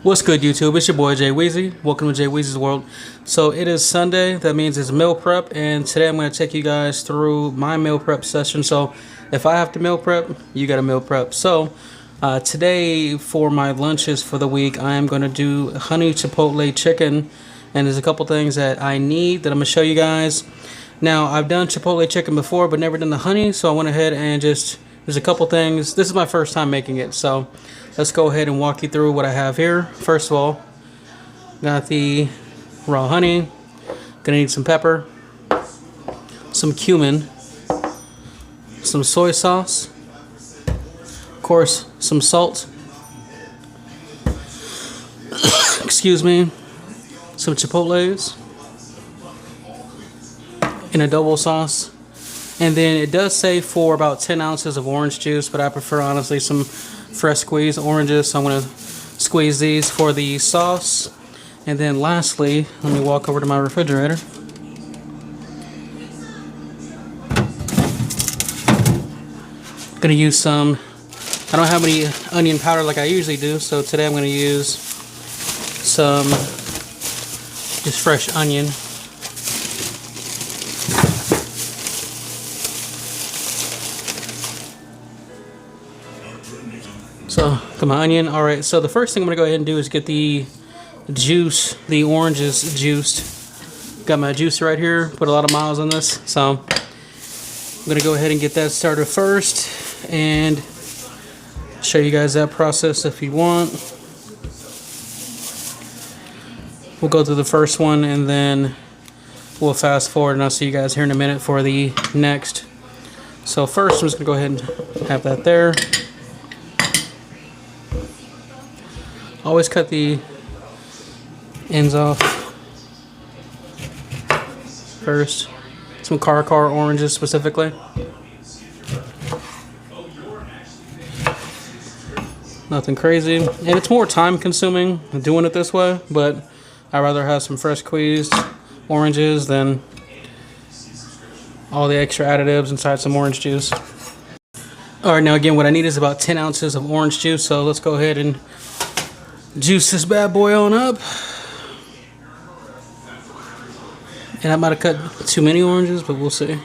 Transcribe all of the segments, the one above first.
What's good, YouTube? It's your boy Jay Weezy. Welcome to Jay Weezy's World. So it is Sunday. That means it's meal prep, and today I'm going to take you guys through my meal prep session. So if I have to meal prep, you got to meal prep. So today for my lunches for the week, I am going to do honey chipotle chicken, and there's a couple things that I need that I'm going to show you guys. Now I've done chipotle chicken before, but never done the honey, so I went ahead and there's a couple things. This is my first time making it, so let's go ahead and walk you through what I have here. First of all, got the raw honey. Gonna need some pepper, some cumin, some soy sauce, of course, some salt, excuse me, some chipotles, in a double sauce. And then it does say for about 10 ounces of orange juice, but I prefer honestly some fresh squeezed oranges, so I'm going to squeeze these for the sauce. And then lastly, let me walk over to my refrigerator. Going to use some, I don't have any onion powder like I usually do, so today I'm going to use some just fresh onion. So, got my onion. Alright, so the first thing I'm going to go ahead and do is get the juice, the oranges juiced. Got my juicer right here. Put a lot of miles on this. So, I'm going to go ahead and get that started first. And show you guys that process if you want. We'll go through the first one and then we'll fast forward and I'll see you guys here in a minute for the next. So first I'm just going to go ahead and have that there. Always cut the ends off first. Some car oranges specifically. Nothing crazy. And it's more time consuming doing it this way, but I'd rather have some fresh squeezed oranges than all the extra additives inside some orange juice. Alright, now again what I need is about 10 ounces of orange juice, so let's go ahead and juice this bad boy on up. And I might have cut too many oranges, but we'll see.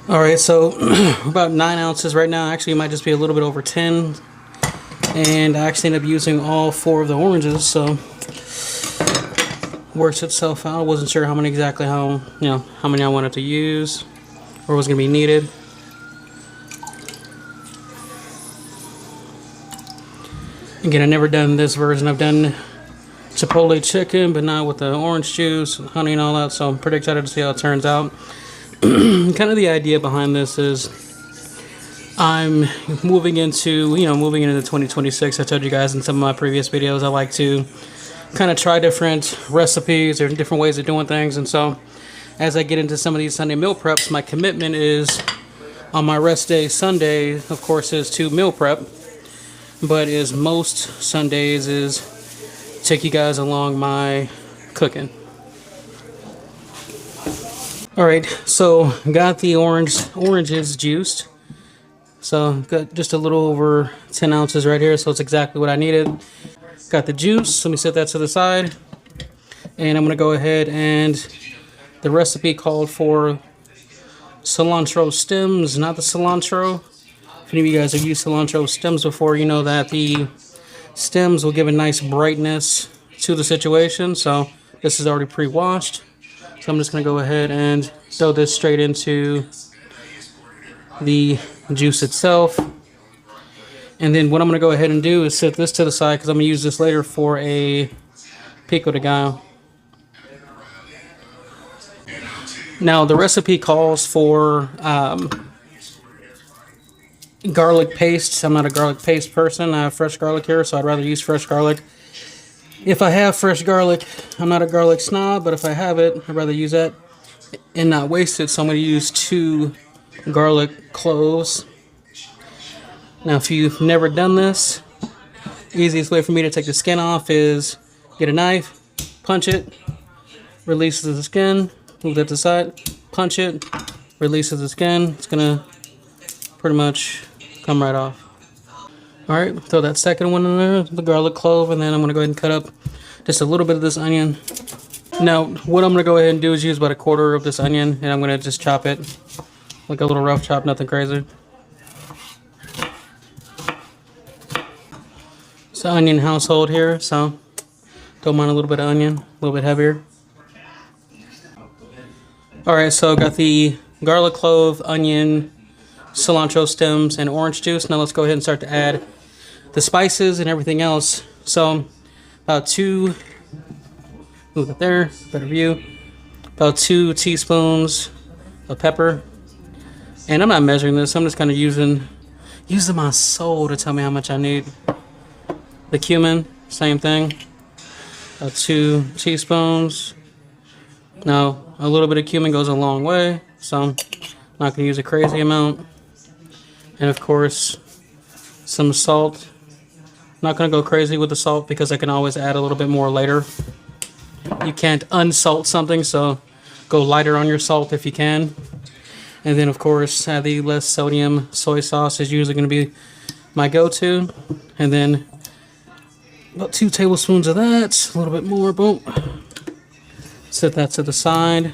Alright, so about 9 ounces right now. Actually, it might just be a little bit over 10. And I actually ended up using all 4 of the oranges, so works itself out. I wasn't sure how many exactly, how many I wanted to use or was going to be needed. Again, I've never done this version. I've done chipotle chicken, but not with the orange juice, honey, and all that. So I'm pretty excited to see how it turns out. Kind of the idea behind this is I'm moving into 2026. I told you guys in some of my previous videos I like to kind of try different recipes or different ways of doing things, and so as I get into some of these Sunday meal preps, my commitment is on my rest day Sunday, of course, is to meal prep, but is most Sundays is take you guys along my cooking. Alright, so got the oranges juiced. So got just a little over 10 ounces right here, so it's exactly what I needed. Got the juice, let me set that to the side. And I'm gonna go ahead and the recipe called for cilantro stems, not the cilantro. If any of you guys have used cilantro stems before, you know that the stems will give a nice brightness to the situation. So this is already pre-washed. So I'm just gonna go ahead and throw this straight into the juice itself. And then what I'm going to go ahead and do is set this to the side because I'm going to use this later for a pico de gallo. Now the recipe calls for garlic paste. I'm not a garlic paste person. I have fresh garlic here, so I'd rather use fresh garlic. If I have fresh garlic, I'm not a garlic snob, but if I have it, I'd rather use that and not waste it. So I'm going to use 2 garlic cloves. Now if you've never done this, easiest way for me to take the skin off is Get a knife, punch it, releases the skin, move that to the side, punch it, releases the skin. It's gonna pretty much come right off. All right, throw that second one in there, the garlic clove, and then I'm gonna go ahead and cut up just a little bit of this onion. Now, what I'm gonna go ahead and do is use about a quarter of this onion, and I'm gonna just chop it like a little rough chop, nothing crazy. It's an onion household here, so don't mind a little bit of onion, a little bit heavier. All right, so got the garlic clove, onion, cilantro stems, and orange juice. Now let's go ahead and start to add the spices and everything else. So about move that there, better view. About 2 teaspoons of pepper. And I'm not measuring this, I'm just kind of using my soul to tell me how much I need. The cumin, same thing. About 2 teaspoons. Now, a little bit of cumin goes a long way, so I'm not gonna use a crazy amount. And of course, some salt. Not gonna go crazy with the salt because I can always add a little bit more later. You can't unsalt something, so go lighter on your salt if you can. And then of course, the less sodium soy sauce is usually gonna be my go-to. And then about 2 tablespoons of that, a little bit more, boom. Set that to the side.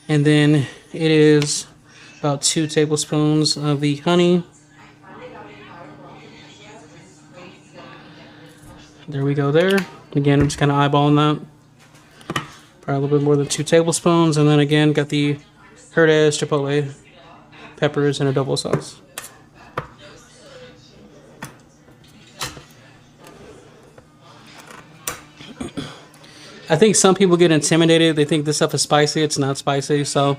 And then it is about 2 tablespoons of the honey. There we go there. Again, I'm just kind of eyeballing that. Probably a little bit more than 2 tablespoons. And then again, got the Herdez Chipotle peppers in adobo sauce. I think some people get intimidated. They think this stuff is spicy. It's not spicy. So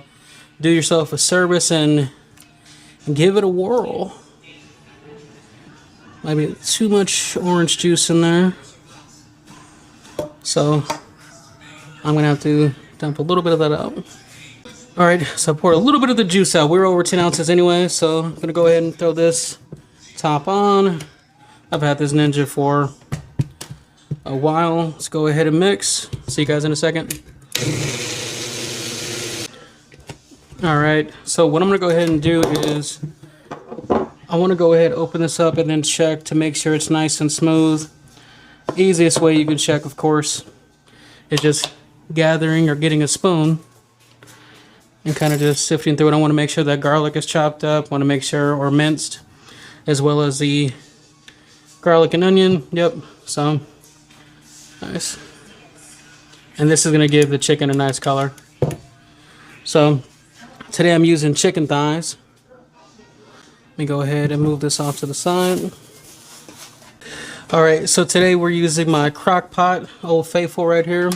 do yourself a service and give it a whirl. Maybe too much orange juice in there. So I'm going to have to dump a little bit of that out. All right, so I poured a little bit of the juice out. We're over 10 ounces anyway, so I'm going to go ahead and throw this top on. I've had this Ninja for a while. Let's go ahead and mix. See you guys in a second. All right, so what I'm gonna go ahead and do is I want to go ahead, open this up, and then check to make sure it's nice and smooth. Easiest way you can check, of course, is just gathering or getting a spoon and kind of just sifting through it. I want to make sure that garlic is chopped up, want to make sure, or minced, as well as the garlic and onion. Yep, so nice. And this is going to give the chicken a nice color. So today I'm using chicken thighs. Let me go ahead and move this off to the side. All right, so today we're using my crock pot, Old Faithful right here.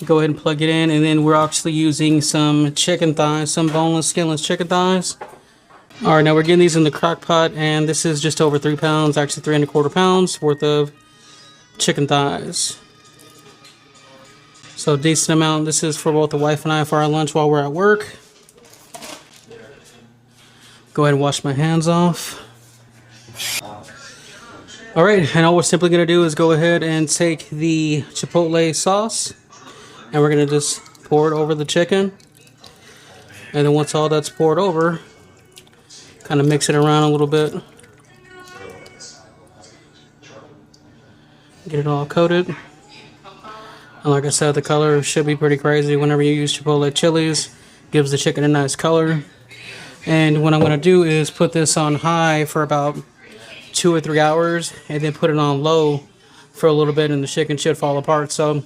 Go ahead and plug it in, and then we're actually using some chicken thighs, some boneless, skinless chicken thighs. All right, now we're getting these in the crock pot, and this is just over 3 pounds, actually 3¼ pounds worth of chicken thighs. So decent amount. This is for both the wife and I for our lunch while we're at work. Go ahead and wash my hands off. All right, and all we're simply gonna do is go ahead and take the Chipotle sauce, and we're gonna just pour it over the chicken. And then once all that's poured over, kind of mix it around a little bit. Get it all coated. And like I said, the color should be pretty crazy whenever you use Chipotle chilies. Gives the chicken a nice color. And what I'm going to do is put this on high for about 2 or 3 hours, and then put it on low for a little bit, and the chicken should fall apart. So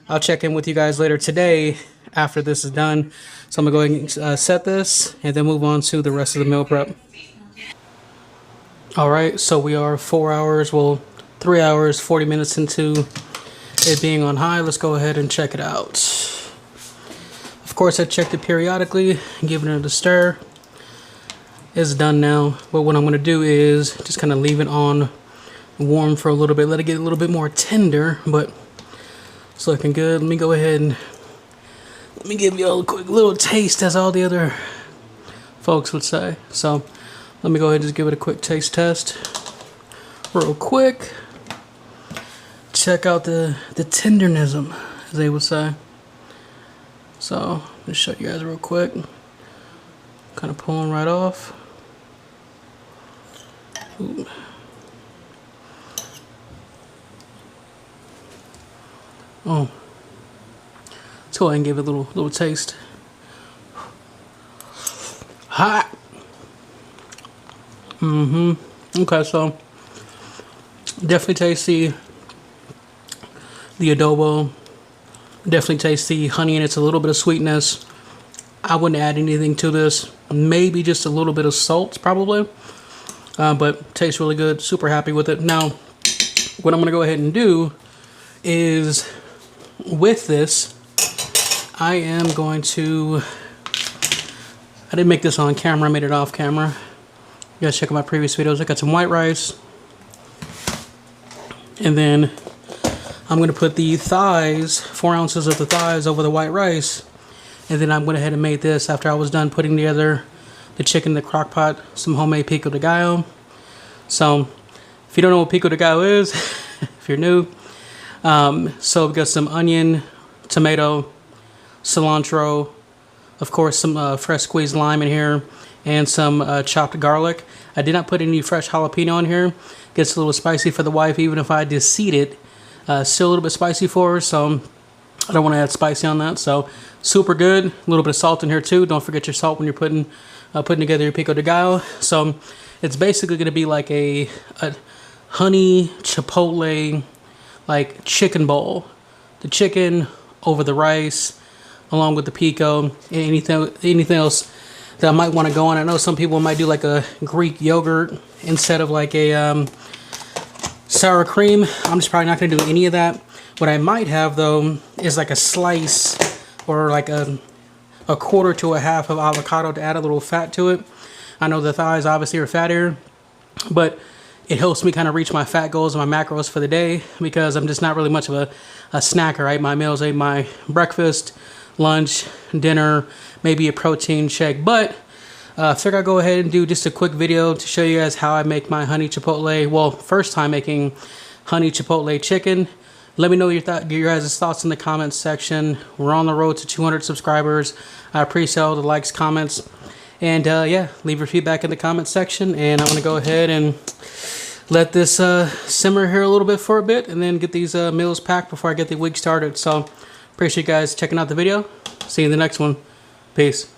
I'll check in with you guys later today after this is done. So I'm going to go ahead and set this, and then move on to the rest of the meal prep. All right, so we are 4 hours, well, 3 hours, 40 minutes into it being on high. Let's go ahead and check it out. Of course, I checked it periodically, giving it a stir. It's done now, but what I'm going to do is just kind of leave it on warm for a little bit, let it get a little bit more tender, but it's looking good. Let me go ahead and let me give you a quick little taste, as all the other folks would say. So let me go ahead and just give it a quick taste test real quick. check out the tendernism, as they would say. So let's show you guys real quick. Kind of pulling right off. Ooh. Oh, let's go ahead and give it a little taste. Hot. Okay, so definitely taste the adobo. Definitely taste the honey, and it's a little bit of sweetness. I wouldn't add anything to this. Maybe just a little bit of salt, probably. But tastes really good. Super happy with it. Now, what I'm gonna go ahead and do is, with this, I am going to, I didn't make this on camera, I made it off camera. You guys check out my previous videos. I got some white rice. And then I'm gonna put the thighs, 4 ounces of the thighs over the white rice. And then I went ahead and made this after I was done putting together the chicken in the crock pot, some homemade pico de gallo. So if you don't know what pico de gallo is, if you're new, so we've got some onion, tomato, cilantro, of course some fresh squeezed lime in here, and some chopped garlic. I did not put any fresh jalapeno in here. Gets a little spicy for the wife, even if I deseed it. Still a little bit spicy for her, so I don't want to add spicy on that. So super good. A little bit of salt in here too. Don't forget your salt when you're putting together your pico de gallo. So it's basically going to be like a honey chipotle like chicken bowl. The chicken over the rice, along with the pico. Anything else that I might want to go on. I know some people might do like a Greek yogurt instead of like a sour cream. I'm just probably not going to do any of that. What I might have though is like a slice or like a quarter to a half of avocado to add a little fat to it. I know the thighs obviously are fattier, but it helps me kind of reach my fat goals and my macros for the day, because I'm just not really much of a snacker. I ate my meals, I ate my breakfast, lunch, dinner, maybe a protein shake. But I figured I'd go ahead and do just a quick video to show you guys how I make my honey chipotle. Well, first time making honey chipotle chicken. Let me know your guys' thoughts in the comments section. We're on the road to 200 subscribers. I appreciate all the likes, comments, and yeah, leave your feedback in the comments section. And I'm gonna go ahead and let this simmer here a little bit for a bit, and then get these meals packed before I get the week started. So appreciate you guys checking out the video. See you in the next one. Peace.